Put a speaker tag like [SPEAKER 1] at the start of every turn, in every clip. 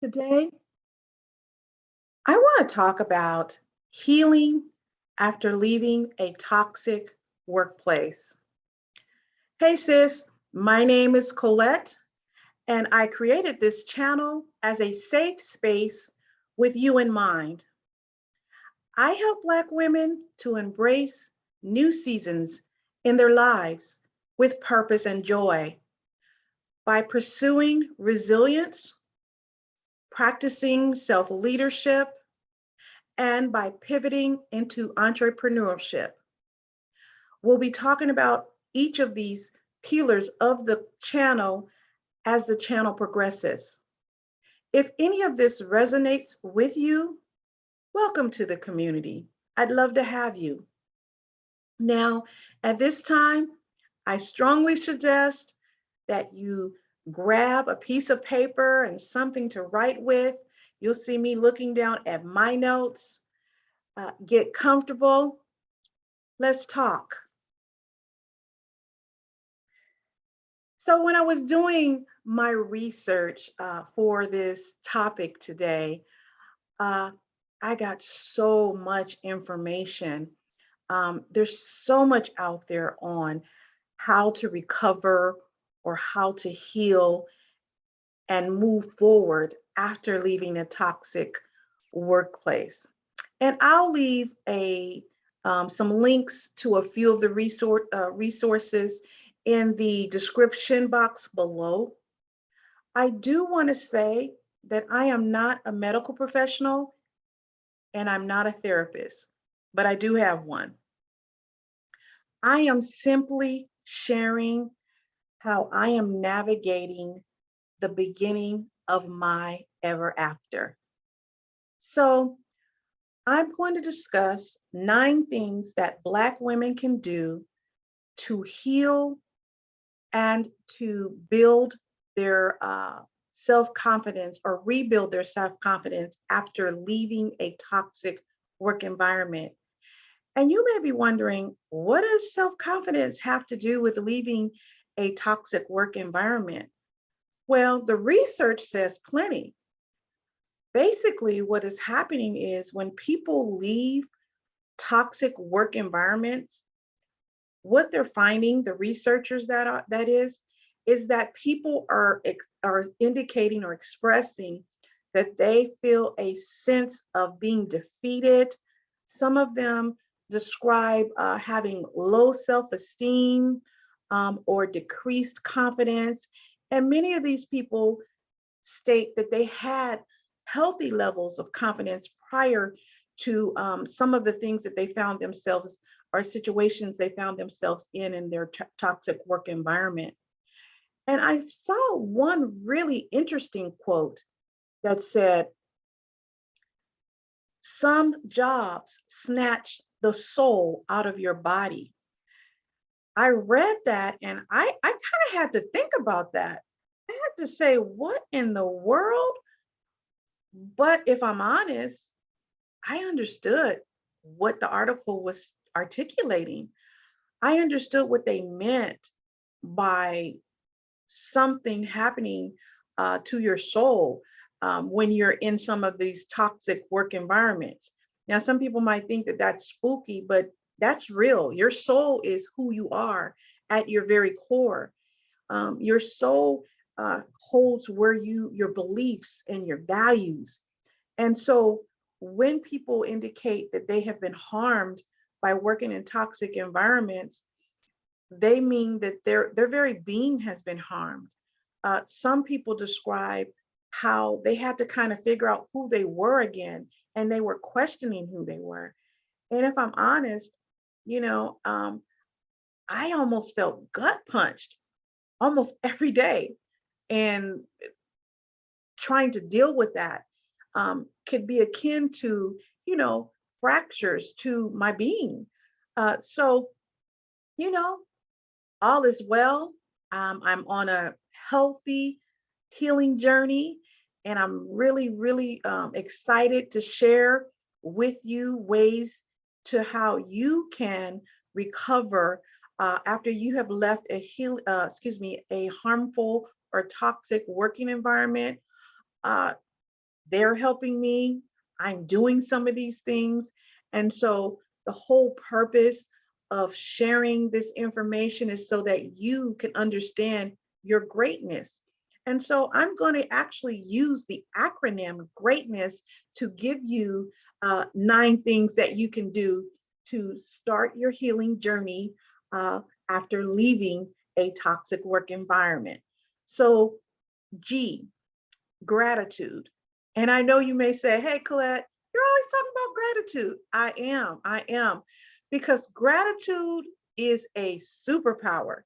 [SPEAKER 1] Today, I want to talk about healing after leaving a toxic workplace. Hey, sis, my name is Colette, and I created this channel as a safe space with you in mind. I help Black women to embrace new seasons in their lives with purpose and joy by pursuing resilience, practicing self leadership, and by pivoting into entrepreneurship. We'll be talking about each of these pillars of the channel as the channel progresses. If any of this resonates with you, welcome to the community. I'd love to have you. Now, at this time, I strongly suggest that you grab a piece of paper and something to write with. You'll see me looking down at my notes. Get comfortable. Let's talk. So, when I was doing my research for this topic today, uh, I got so much information. There's so much out there on how to recover or how to heal and move forward after leaving a toxic workplace. And I'll leave some links to a few of the resources in the description box below. I do want to say that I am not a medical professional and I'm not a therapist, but I do have one. I am simply sharing how I am navigating the beginning of my ever after. So, I'm going to discuss 9 things that Black women can do to heal and to build their self confidence or rebuild their self confidence after leaving a toxic work environment. And you may be wondering, what does self confidence have to do with leaving a toxic work environment? Well, the research says plenty. Basically, what is happening is when people leave toxic work environments, what they're finding, the researchers is that people are indicating or expressing that they feel a sense of being defeated. Some of them describe having low self-esteem or decreased confidence, and many of these people state that they had healthy levels of confidence prior to some of the things that they found themselves or situations they found themselves in their toxic work environment. And I saw one really interesting quote that said, "Some jobs snatch the soul out of your body." I read that and I kind of had to think about that. I had to say, what in the world? But if I'm honest, I understood what the article was articulating. I understood what they meant by something happening to your soul when you're in some of these toxic work environments. Now, some people might think that that's spooky, but that's real. Your soul is who you are at your very core. Your soul holds where your beliefs and your values. And so when people indicate that they have been harmed by working in toxic environments, they mean that their very being has been harmed. Some people describe how they had to kind of figure out who they were again, and they were questioning who they were. And if I'm honest, you know, I almost felt gut punched almost every day, and trying to deal with that could be akin to, fractures to my being. So, you know, all is well. I'm on a healthy healing journey, and I'm really, really excited to share with you ways to how you can recover after you have left a harmful or toxic working environment. Uh, they're helping me. I'm doing some of these things. And so the whole purpose of sharing this information is so that you can understand your greatness. And so I'm going to actually use the acronym greatness to give you 9 things that you can do to start your healing journey uh, after leaving a toxic work environment. So, G, gratitude. And I know you may say, hey, Colette, you're always talking about gratitude. I am, because gratitude is a superpower.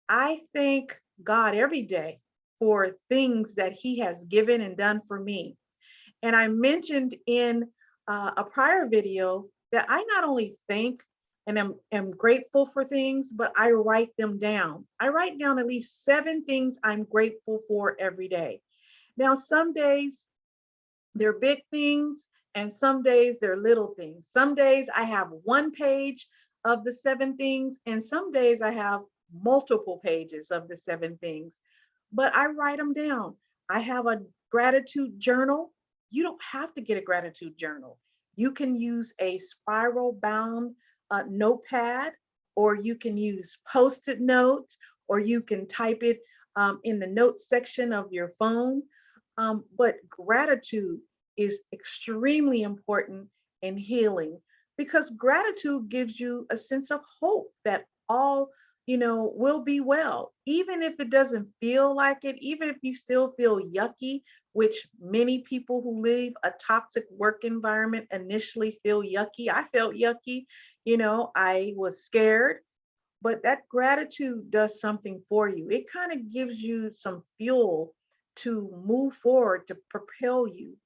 [SPEAKER 1] I thank God every day for things that He has given and done for me. And I mentioned in a prior video that I not only thank and am grateful for things, but I write them down. I write down at least 7 things I'm grateful for every day. Now, some days they're big things, and some days they're little things. Some days I have 1 page of the 7 things, and some days I have multiple pages of the 7 things. But I write them down. I have a gratitude journal. You don't have to get a gratitude journal. You can use a spiral bound notepad, or you can use post-it notes, or you can type it in the notes section of your phone. But gratitude is extremely important in healing, because gratitude gives you a sense of hope that all will be well, even if it doesn't feel like it, even if you still feel yucky, which many people who leave a toxic work environment initially feel yucky. I felt yucky. I was scared, but that gratitude does something for you. It kind of gives you some fuel to move forward, to propel you.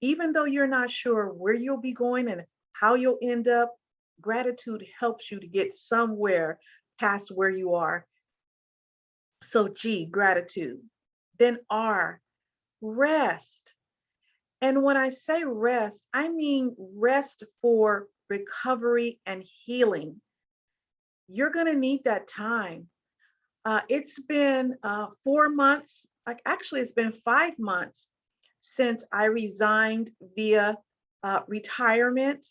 [SPEAKER 1] Even though you're not sure where you'll be going and how you'll end up, gratitude helps you to get somewhere past where you are. So, G, gratitude. Then R, rest. And when I say rest, I mean rest for recovery and healing. You're going to need that time. It's been 4 months, like actually, it's been 5 months since I resigned via retirement.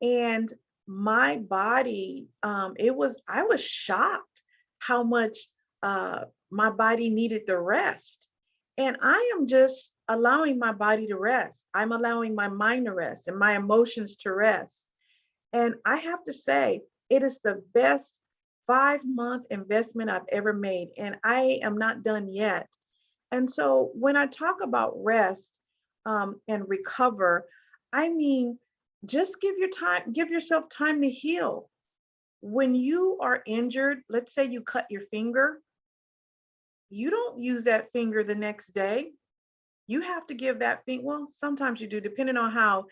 [SPEAKER 1] And my body, I was shocked how much my body needed the rest. And I am just allowing my body to rest. I'm allowing my mind to rest and my emotions to rest. And I have to say, it is the best 5-month investment I've ever made. And I am not done yet. And so when I talk about rest and recover, I mean, just give yourself time to heal. When you are injured, let's say you cut your finger, you don't use that finger the next day. You have to give that finger, well, sometimes you do, depending on how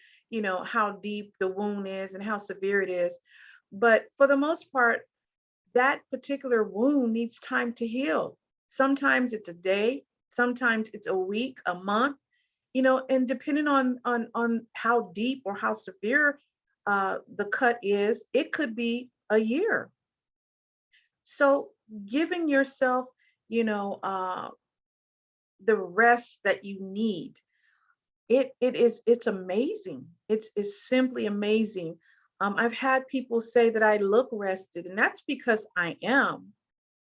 [SPEAKER 1] deep the wound is and how severe it is. But for the most part, that particular wound needs time to heal. Sometimes it's a day, sometimes it's a week, a month, and depending on how deep or how severe the cut is, it could be a year. So giving yourself, you know, uh, the rest that you need, it's amazing. It's simply amazing. I've had people say that I look rested, and that's because I am.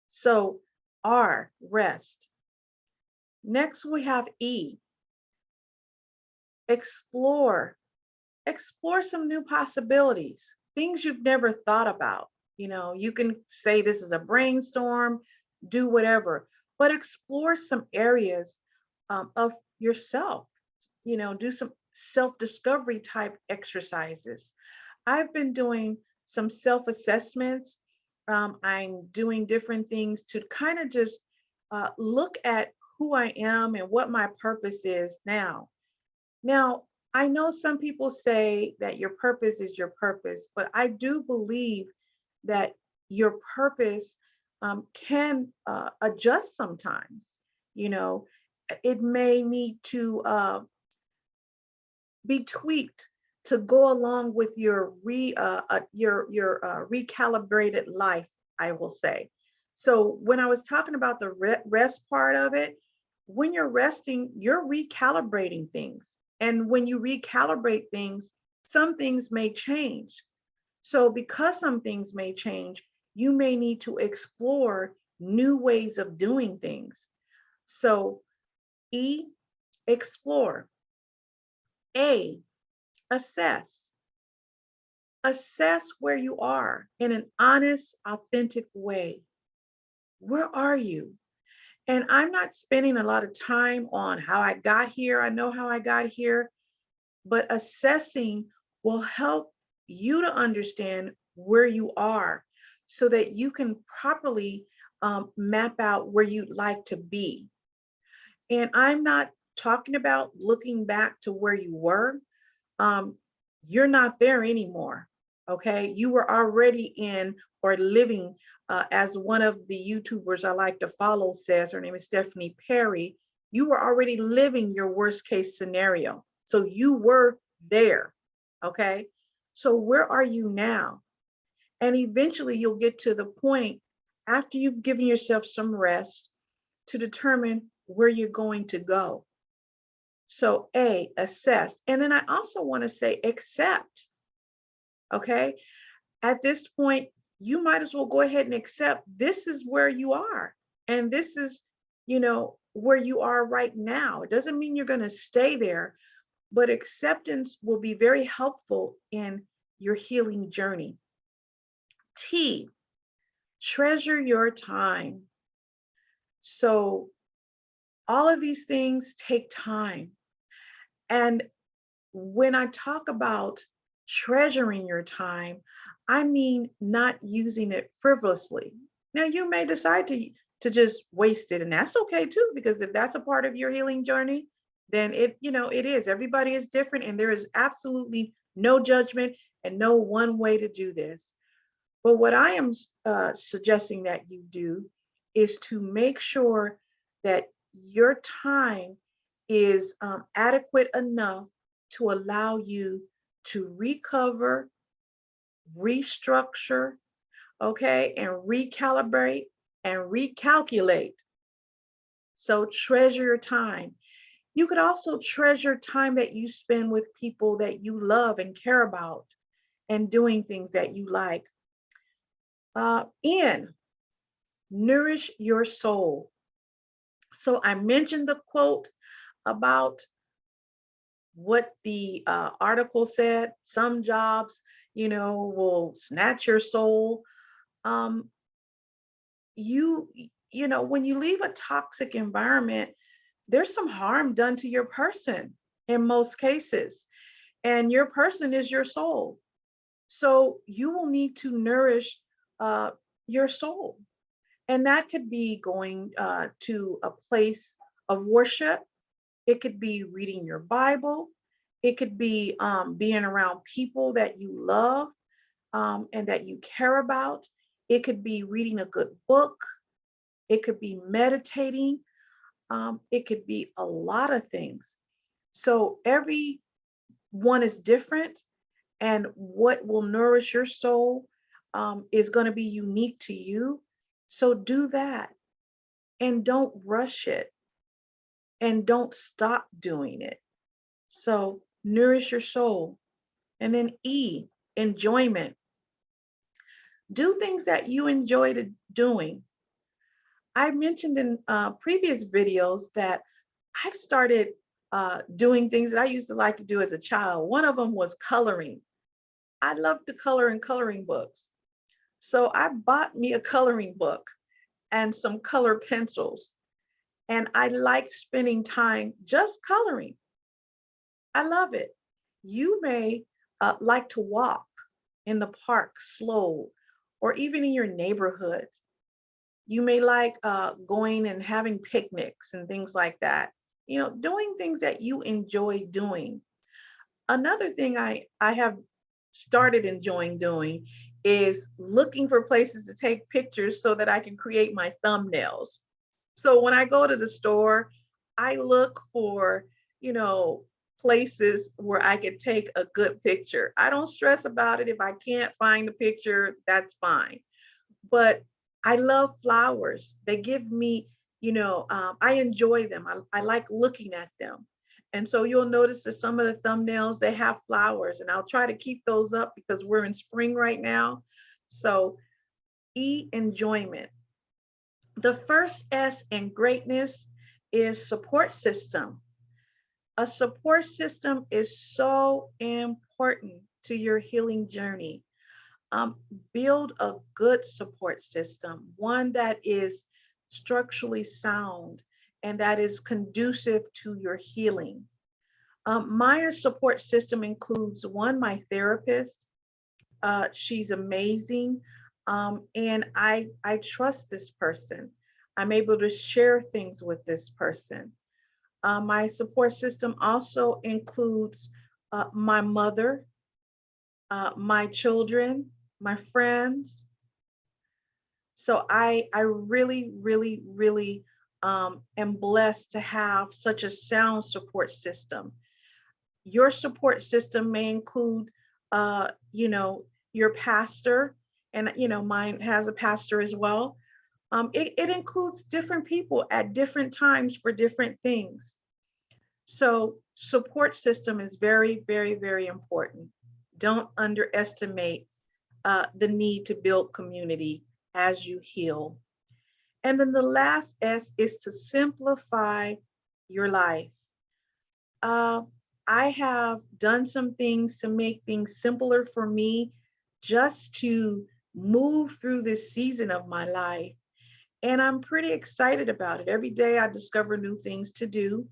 [SPEAKER 1] So R, rest. Next we have E, explore. Explore some new possibilities, things you've never thought about. You can say this is a brainstorm, do whatever, but explore some areas of yourself. Do some self-discovery type exercises. I've been doing some self-assessments. I'm doing different things to kind of just look at who I am and what my purpose is now. Now, I know some people say that your purpose is your purpose, but I do believe that your purpose can adjust sometimes. You know, it may need to be tweaked to go along with your recalibrated life, I will say. So when I was talking about the rest part of it, when you're resting, you're recalibrating things. And when you recalibrate things, some things may change. So, because some things may change, you may need to explore new ways of doing things. So, E, explore. A, assess. Assess where you are in an honest, authentic way. Where are you? And I'm not spending a lot of time on how I got here. I know how I got here, but assessing will help you to understand where you are so that you can properly map out where you'd like to be. And I'm not talking about looking back to where you were. Um, you're not there anymore. Okay. You were already in or living, as one of the YouTubers I like to follow says, her name is Stephanie Perry. You were already living your worst case scenario. So you were there. Okay. So where are you now? And eventually you'll get to the point after you've given yourself some rest to determine where you're going to go. So A, assess. And then I also want to say accept. Okay. At this point, you might as well go ahead and accept this is where you are. And this is, where you are right now. It doesn't mean you're going to stay there, but acceptance will be very helpful in your healing journey. T, treasure your time. So all of these things take time. And when I talk about treasuring your time, I mean not using it frivolously. Now, you may decide to just waste it, and that's okay too, because if that's a part of your healing journey, then it is. Everybody is different, and there is absolutely no judgment and no one way to do this. But what I am suggesting that you do is to make sure that your time is adequate enough to allow you to recover, restructure, okay, and recalibrate and recalculate. So treasure your time. You could also treasure time that you spend with people that you love and care about and doing things that you like. N, nourish your soul. So I mentioned the quote about what the article said. Some jobs, will snatch your soul. Um, you, when you leave a toxic environment, there's some harm done to your person in most cases, and your person is your soul. So you will need to nourish uh, your soul. And that could be going to a place of worship. It could be reading your Bible. It could be being around people that you love and that you care about. It could be reading a good book. It could be meditating. It could be a lot of things. So every one is different, and what will nourish your soul is going to be unique to you. So do that, and don't rush it, and don't stop doing it. So nourish your soul. And then E, enjoyment. Do things that you enjoy doing. I mentioned in previous videos that I've started doing things that I used to like to do as a child. One of them was coloring. I love to color in coloring books. So I bought me a coloring book and some color pencils. And I like spending time just coloring. I love it. You may like to walk in the park slow, or even in your neighborhood. You may like going and having picnics and things like that. Doing things that you enjoy doing. Another thing I have started enjoying doing is looking for places to take pictures so that I can create my thumbnails. So when I go to the store, I look for, you know, places where I could take a good picture. I don't stress about it. If I can't find the picture, that's fine. But I love flowers. They give me I enjoy them. I like looking at them. And so you'll notice that some of the thumbnails, they have flowers, and I'll try to keep those up because we're in spring right now. So enjoyment. The first S in greatness is support system. A support system is so important to your healing journey. Um, Build a good support system, one that is structurally sound and that is conducive to your healing. My support system includes one, my therapist. She's amazing. And I trust this person. I'm able to share things with this person. My support system also includes my mother, my children, my friends. So I really, really, really am blessed to have such a sound support system. Your support system may include, your pastor, and mine has a pastor as well. It includes different people at different times for different things. So support system is very, very, very important. Don't underestimate the need to build community as you heal. And then the last S is to simplify your life. Uh, I have done some things to make things simpler for me just to move through this season of my life. And I'm pretty excited about it. Every day I discover new things to do.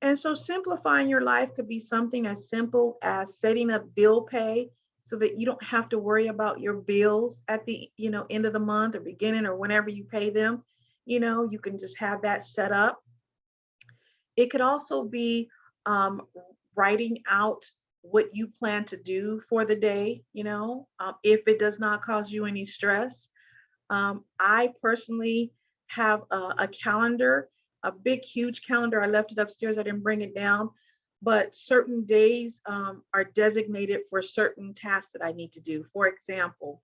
[SPEAKER 1] And so simplifying your life could be something as simple as setting up bill pay so that you don't have to worry about your bills at the, end of the month or beginning or whenever you pay them. You can just have that set up. It could also be writing out what you plan to do for the day, if it does not cause you any stress. I personally have a calendar, a big, huge calendar. I left it upstairs. I didn't bring it down, but certain days are designated for certain tasks that I need to do. For example,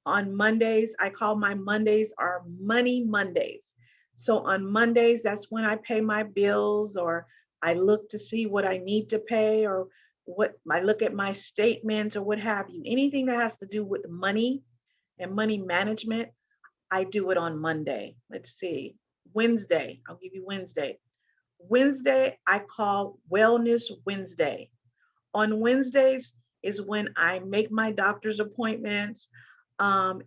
[SPEAKER 1] on Mondays, I call my Mondays are money Mondays. So on Mondays, that's when I pay my bills, or I look to see what I need to pay, or what I look at my statements or what have you. Anything that has to do with money and money management, I do it on Monday. Let's see. Wednesday, I'll give you Wednesday. Wednesday, I call Wellness Wednesday. On Wednesdays is when I make my doctor's appointments.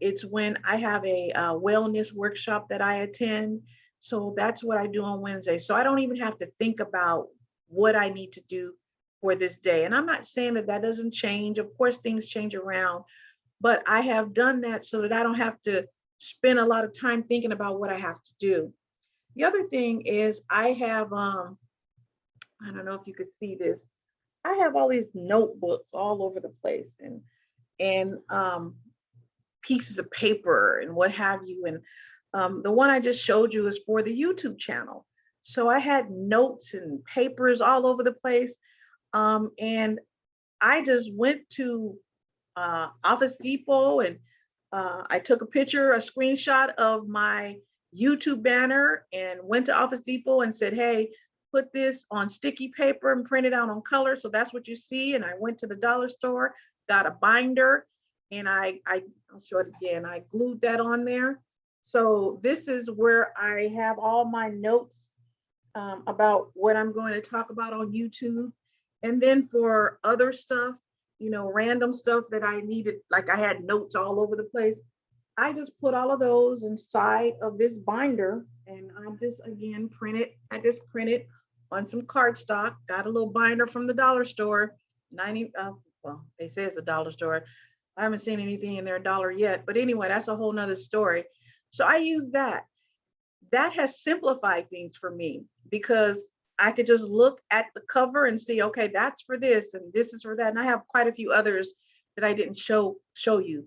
[SPEAKER 1] It's when I have a wellness workshop that I attend. So that's what I do on Wednesday. So I don't even have to think about what I need to do for this day. And I'm not saying that that doesn't change. Of course, things change around, but I have done that so that I don't have to spend a lot of time thinking about what I have to do. The other thing is I have, I don't know if you could see this. I have all these notebooks all over the place, and pieces of paper and what have you. And the one I just showed you is for the YouTube channel. So I had notes and papers all over the place. And I just went to Office Depot, and I took a picture, a screenshot of my YouTube banner, and went to Office Depot and said, hey, put this on sticky paper and print it out on color. So that's what you see. And I went to the dollar store, got a binder, and I'll show it again. I glued that on there. So this is where I have all my notes about what I'm going to talk about on YouTube. And then for other stuff, random stuff that I needed, like I had notes all over the place, I just put all of those inside of this binder, and I just, again, I just printed on some cardstock, got a little binder from the dollar store, 90, well, they say it's a dollar store. I haven't seen anything in their dollar yet, but anyway, that's a whole nother story. So I use that. That has simplified things for me because I could just look at the cover and see, okay, that's for this and this is for that. And I have quite a few others that I didn't show you.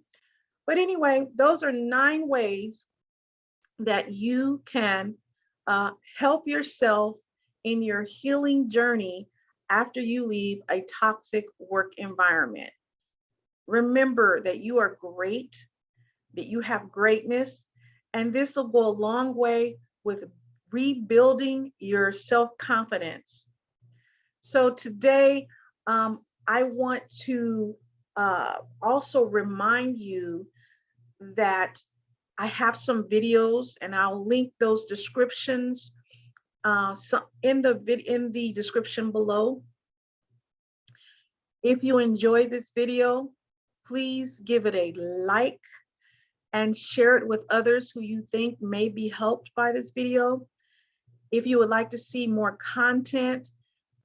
[SPEAKER 1] But anyway, those are 9 ways that you can help yourself in your healing journey after you leave a toxic work environment. Remember that you are great, that you have greatness, and this will go a long way with rebuilding your self-confidence. So today, I want to also remind you that I have some videos, and I'll link those descriptions in the description below. If you enjoy this video, please give it a like and share it with others who you think may be helped by this video. If you would like to see more content,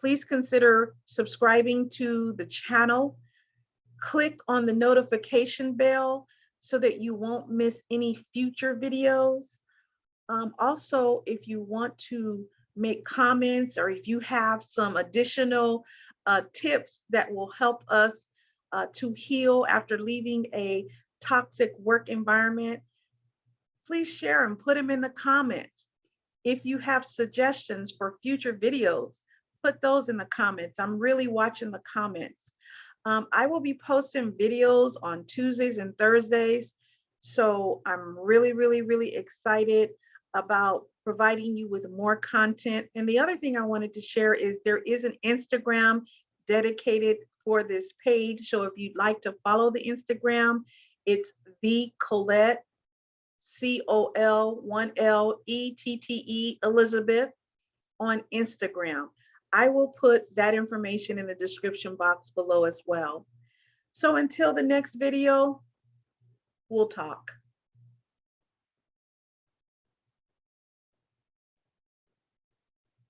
[SPEAKER 1] please consider subscribing to the channel. Click on the notification bell so that you won't miss any future videos. Also, if you want to make comments, or if you have some additional tips that will help us to heal after leaving a toxic work environment, please share and put them in the comments. If you have suggestions for future videos, put those in the comments. I'm really watching the comments. I will be posting videos on Tuesdays and Thursdays. So I'm really excited about providing you with more content. And the other thing I wanted to share is there is an Instagram dedicated for this page. So if you'd like to follow the Instagram, it's the Colette, COL1LETTE Elizabeth on Instagram. I will put that information in the description box below as well. So until the next video, we'll talk.